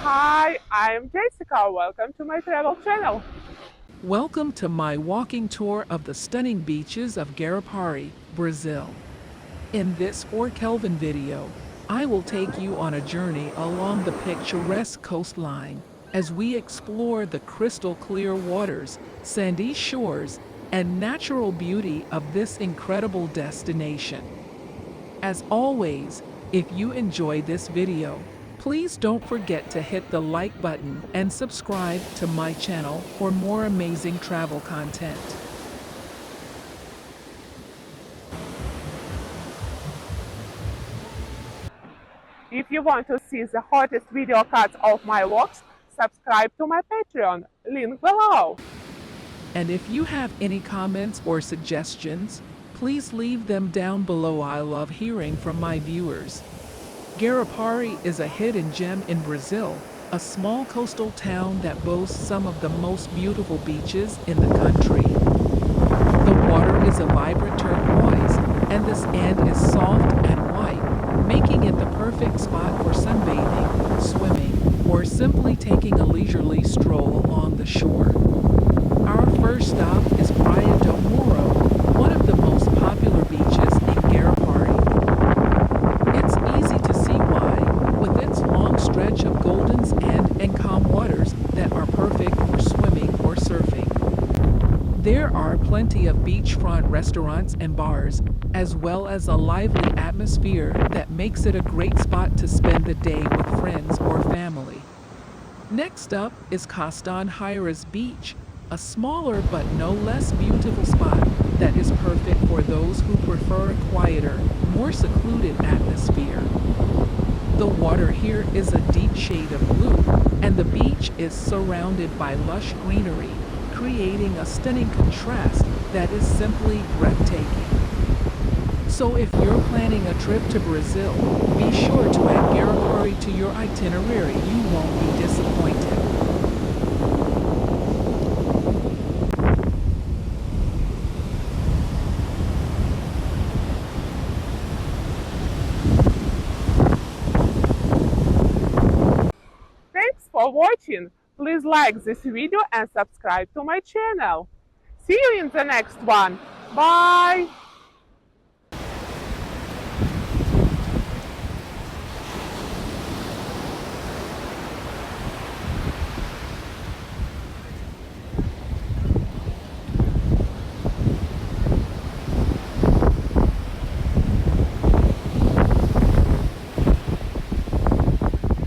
Hi, I'm Jessica. Welcome to my travel channel. Welcome to my walking tour of the stunning beaches of Guarapari, Brazil. In this 4 Kelvin video, I will take you on a journey along the picturesque coastline as we explore the crystal clear waters, sandy shores, and natural beauty of this incredible destination. As always, if you enjoy this video, please don't forget to hit the like button and subscribe to my channel for more amazing travel content. If you want to see the hottest video cuts of my walks, subscribe to my Patreon, link below. And if you have any comments or suggestions, please leave them down below. I love hearing from my viewers. Guarapari is a hidden gem in Brazil, a small coastal town that boasts some of the most beautiful beaches in the country. The water is a vibrant turquoise, and the sand is soft and white, making it the perfect spot for sunbathing, swimming, or simply taking a leisurely stroll along the shore. Our first stop is Praia do Morro, one of the most popular beaches in Guarapari. It's easy to see why, with its long stretch of golden sand and calm waters that are perfect for swimming or surfing. There are plenty of beachfront restaurants and bars, as well as a lively atmosphere that makes it a great spot to spend the day with friends or family. Next up is Castanheiras Beach, a smaller but no less beautiful spot that is perfect for those who prefer a quieter, more secluded atmosphere. The water here is a deep shade of blue, and the beach is surrounded by lush greenery, creating a stunning contrast that is simply breathtaking. So if you're planning a trip to Brazil, be sure to add Guarapari to your itinerary. You won't be disappointed. Thanks for watching. Please like this video and subscribe to my channel. See you in the next one. Bye!